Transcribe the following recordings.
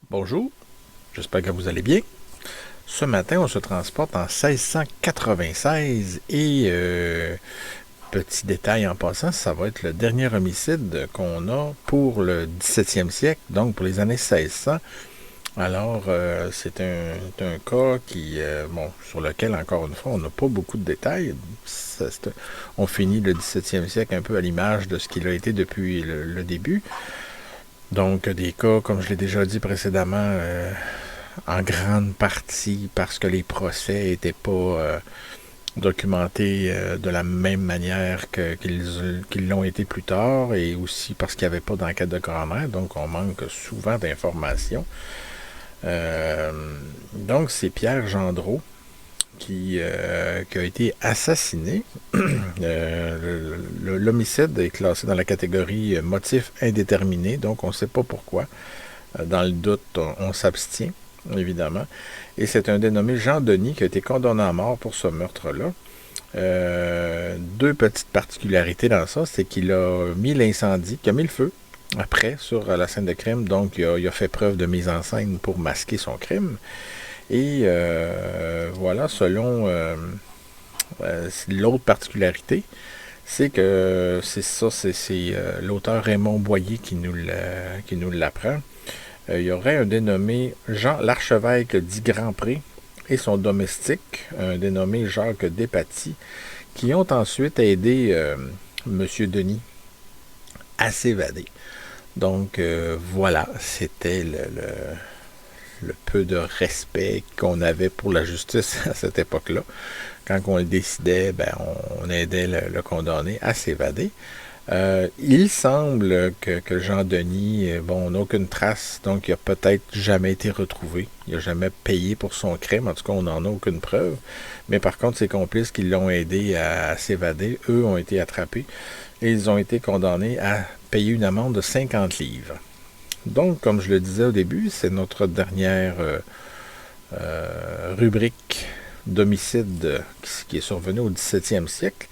Bonjour, j'espère que vous allez bien. Ce matin, on se transporte en 1696 et petit détail en passant, ça va être le dernier homicide qu'on a pour le 17e siècle, donc pour les années 1600. Alors, c'est un cas qui, sur lequel, encore une fois, on n'a pas beaucoup de détails. On finit le 17e siècle un peu à l'image de ce qu'il a été depuis le début. Donc, des cas, comme je l'ai déjà dit précédemment, en grande partie parce que les procès n'étaient pas documentés de la même manière qu'ils l'ont été plus tard, et aussi parce qu'il n'y avait pas d'enquête de coroner, donc on manque souvent d'informations. Donc, c'est Pierre Gendreau qui a été assassiné. L'homicide est classé dans la catégorie motif indéterminé, donc on ne sait pas pourquoi. Dans le doute, on s'abstient, évidemment. Et c'est un dénommé Jean Denis qui a été condamné à mort pour ce meurtre-là. Deux petites particularités dans ça, c'est qu'il a mis l'incendie, qu'il a mis le feu après sur la scène de crime, donc il a fait preuve de mise en scène pour masquer son crime. Et voilà, selon l'autre particularité, c'est que c'est l'auteur Raymond Boyer qui nous l'apprend. Il y aurait un dénommé Jean l'Archevêque d'Y-Grand-Pré et son domestique, un dénommé Jacques Despatie, qui ont ensuite aidé M. Denis à s'évader. Donc voilà, c'était le peu de respect qu'on avait pour la justice à cette époque-là. Quand on le décidait, on aidait le condamné à s'évader. Il semble que Jean-Denis, on n'a aucune trace, donc il n'a peut-être jamais été retrouvé. Il n'a jamais payé pour son crime, en tout cas, on n'en a aucune preuve. Mais par contre, ses complices qui l'ont aidé à s'évader, eux, ont été attrapés et ils ont été condamnés à payer une amende de 50 livres. Donc, comme je le disais au début, c'est notre dernière rubrique d'homicide qui est survenue au 17e siècle.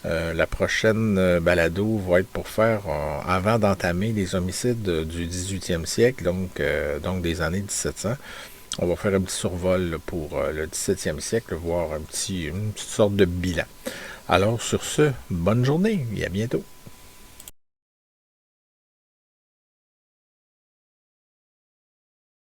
La prochaine balado va être pour faire, avant d'entamer les homicides du 18e siècle, donc des années 1700, on va faire un petit survol pour le 17e siècle, voir une petite sorte de bilan. Alors, sur ce, bonne journée et à bientôt.